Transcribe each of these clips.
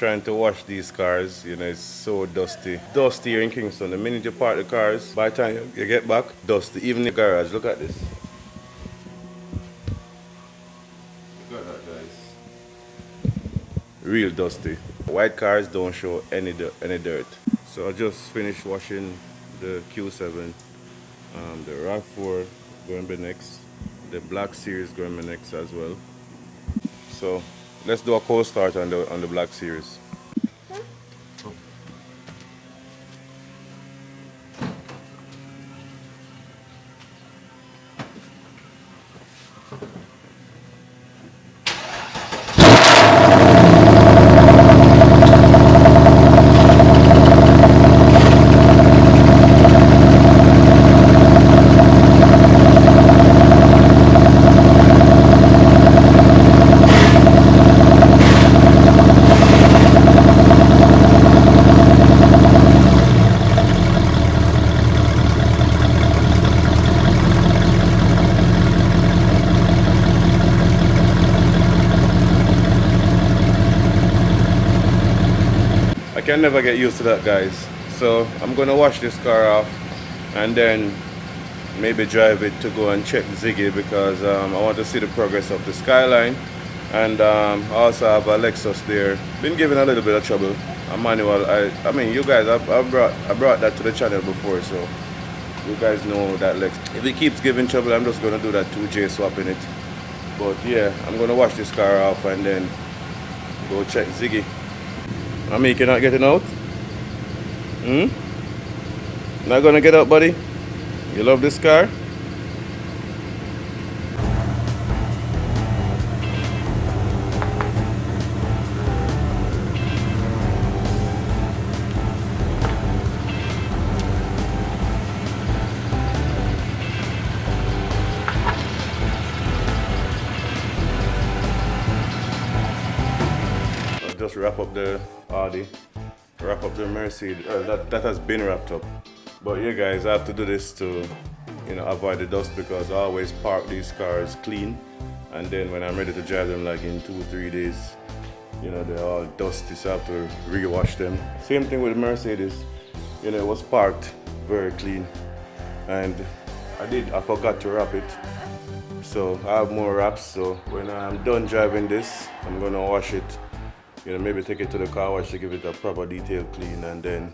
trying to wash these cars. You know, it's so dusty. Dusty here in Kingston. The minute you park the cars, by the time you get back, dusty. Even the garage, look at this. Look at that, guys. Real dusty. White cars don't show any dirt. So I just finished washing the Q7, the RAV4 going to be next, the Black Series going to be next as well. So let's do a cold start on the Black Series. I can never get used to that, guys. So I'm gonna wash this car off and then maybe drive it to go and check Ziggy because I want to see the progress of the Skyline. And I also have a Lexus there. Been giving a little bit of trouble. A manual. I mean, you guys, I brought that to the channel before, so you guys know that Lexus. If it keeps giving trouble, I'm just gonna do that 2J swap in it. But yeah, I'm gonna wash this car off and then go check Ziggy. I mean, you're not getting out? Not gonna get out, buddy? You love this car? I'll just wrap up the Audi, wrap up the Mercedes. That has been wrapped up. But yeah, guys, I have to do this to, you know, avoid the dust because I always park these cars clean, and then when I'm ready to drive them, like in 2-3 days, you know, they're all dusty, so I have to rewash them. Same thing with the Mercedes. You know, it was parked very clean, and I forgot to wrap it. So I have more wraps. So when I'm done driving this, I'm gonna wash it. You know, maybe take it to the car wash to give it a proper detailed clean and then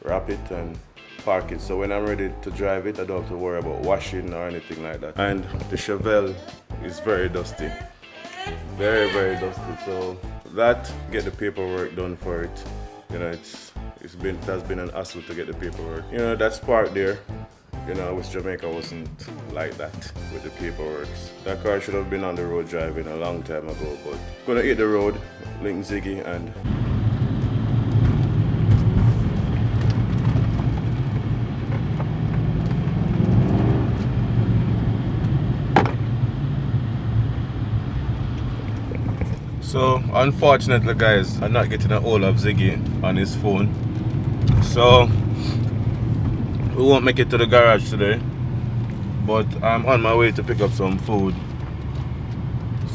wrap it and park it. So when I'm ready to drive it, I don't have to worry about washing or anything like that. And the Chevelle is very dusty. Very, very dusty. So that, get the paperwork done for it. You know, it has been an hassle to get the paperwork. You know, that spark there, you know, I wish Jamaica wasn't like that with the paperwork. That car should have been on the road driving a long time ago, but gonna hit the road, link Ziggy, and so unfortunately, guys, I'm not getting a hold of Ziggy on his phone, so we won't make it to the garage today, but I'm on my way to pick up some food.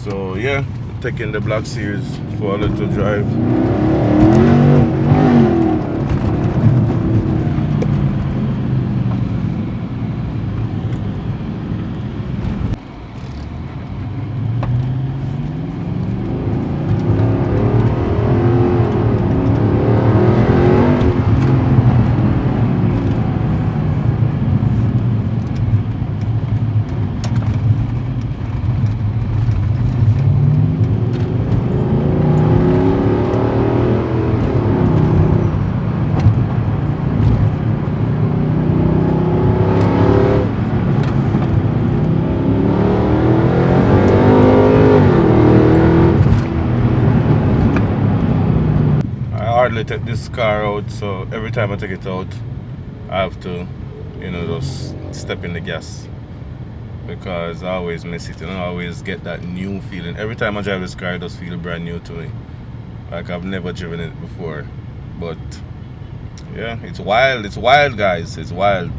So yeah, taking the Black Series for a little drive. Hardly take this car out, so every time I take it out I have to, you know, just step in the gas because I always miss it and I always get that new feeling. Every time I drive this car, it does feel brand new to me, like I've never driven it before. But yeah, it's wild, guys, it's wild.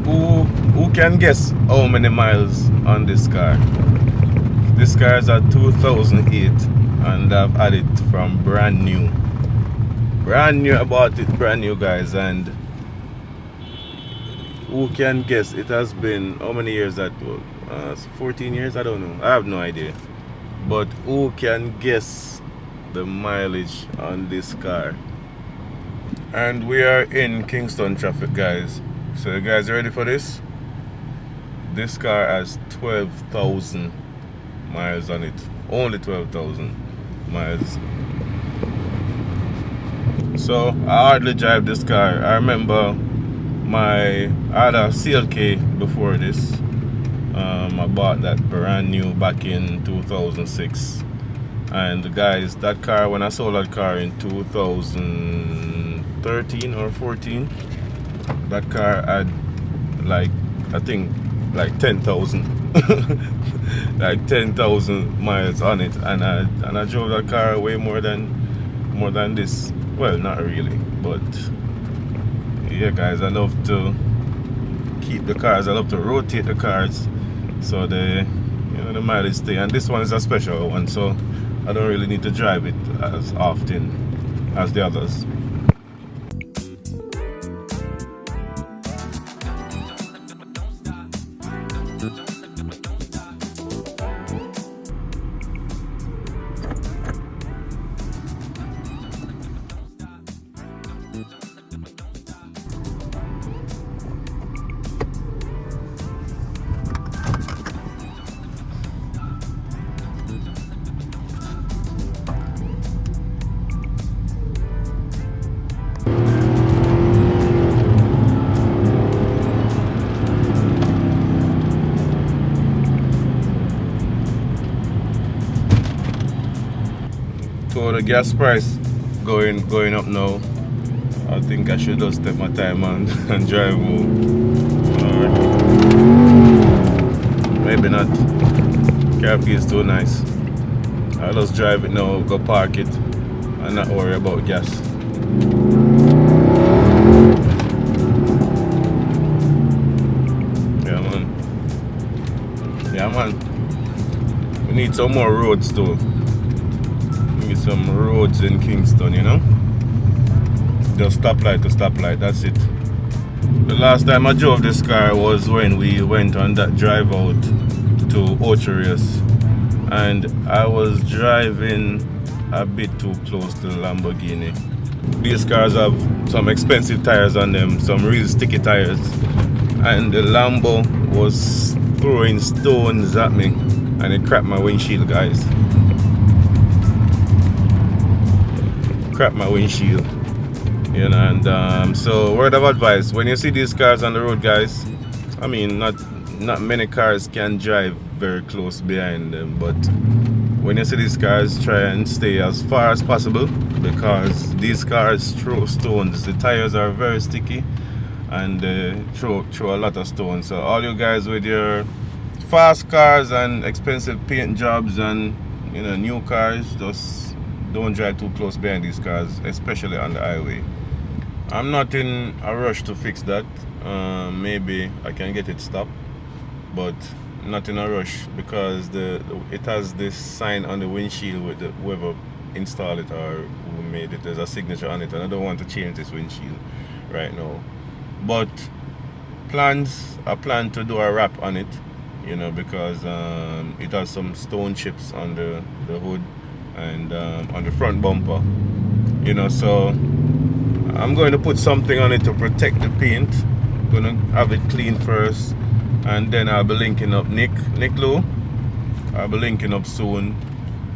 Who can guess how many miles on this car? This car is a 2008 and I've had it from brand new. Brand new, I bought it brand new, guys, and who can guess? It has been how many years that? 14 years? I don't know. I have no idea. But who can guess the mileage on this car? And we are in Kingston traffic, guys. So you guys ready for this? This car has 12,000 miles on it. Only 12,000 miles. So I hardly drive this car. I remember I had a CLK before this. I bought that brand new back in 2006. And guys, that car, when I sold that car in 2013 or 14, that car had like, I think like 10,000 like 10,000 miles on it, and I drove that car way more than this. Well, not really, but yeah, guys, I love to keep the cars. I love to rotate the cars so the mileage stay. And this one is a special one, so I don't really need to drive it as often as the others. So the gas price going up now. I think I should just take my time and drive home. Alright. Maybe not. Car feels too nice. I'll just drive it now, go park it, and not worry about gas. Yeah, man. Yeah, man. We need some more roads too. Some roads in Kingston, just stoplight to stoplight, that's it. The last time I drove this car was when we went on that drive out to Ocherius, and I was driving a bit too close to the Lamborghini. These cars have some expensive tires on them, some real sticky tires, and the Lambo was throwing stones at me and it cracked my windshield, guys. Crap my windshield, and so word of advice: when you see these cars on the road, guys, I mean, not many cars can drive very close behind them, but when you see these cars, try and stay as far as possible, because these cars throw stones. The tires are very sticky and throw a lot of stones. So all you guys with your fast cars and expensive paint jobs and new cars, just don't drive too close behind these cars, especially on the highway. I'm not in a rush to fix that. Maybe I can get it stopped, but not in a rush, because it has this sign on the windshield with whoever installed it or who made it. There's a signature on it, and I don't want to change this windshield right now. But I plan to do a wrap on it, because it has some stone chips on the hood and on the front bumper, so I'm going to put something on it to protect the paint. I'm gonna have it clean first, and then I'll be linking up Nick Lou. I'll be linking up soon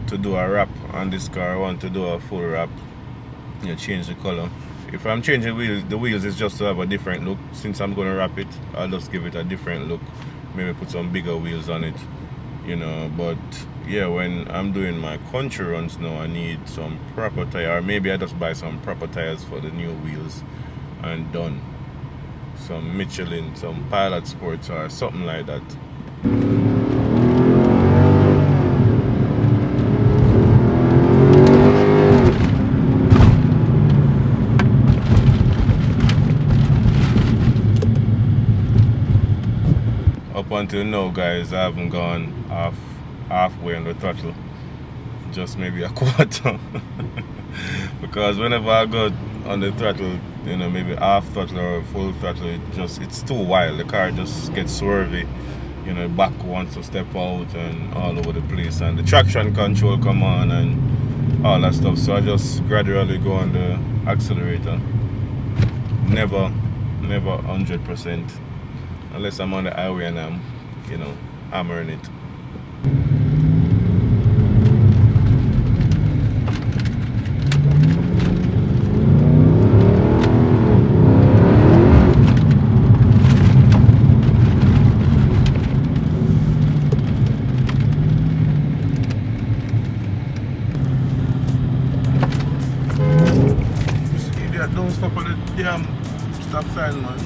to do a wrap on this car. I want to do a full wrap, change the color. If I'm changing the wheels is just to have a different look. Since I'm going to wrap it, I'll just give it a different look. Maybe put some bigger wheels on it, but yeah, when I'm doing my country runs now, I need some proper tire, or maybe I just buy some proper tires for the new wheels and done. Some Michelin, some Pilot Sports or something like that. Up until now, guys, I haven't gone halfway on the throttle. just maybe a quarter. Because whenever I go on the throttle, you know, maybe half throttle or full throttle, it's too wild. The car just gets swervy. You know, back wants to step out and all over the place, and the traction control come on and all that stuff. So I just gradually go on the accelerator. Never 100%, unless I'm on the highway and I'm, you know, hammering it. Don't stop on the damn stop sign, man.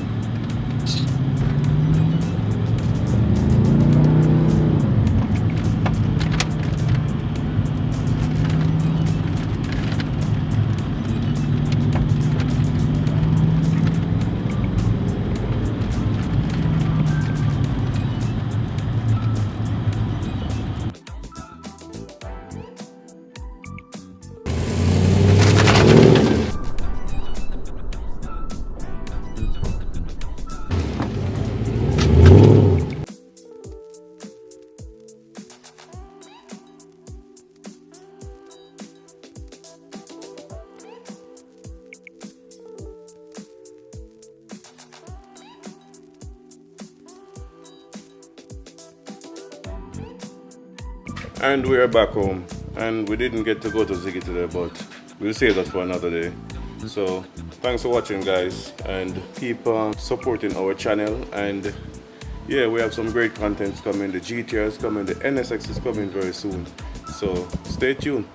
And we are back home, and we didn't get to go to Ziggy today, but we'll save that for another day. So thanks for watching, guys, and keep supporting our channel. And yeah, we have some great content coming. The GTR is coming, the NSX is coming very soon, so stay tuned.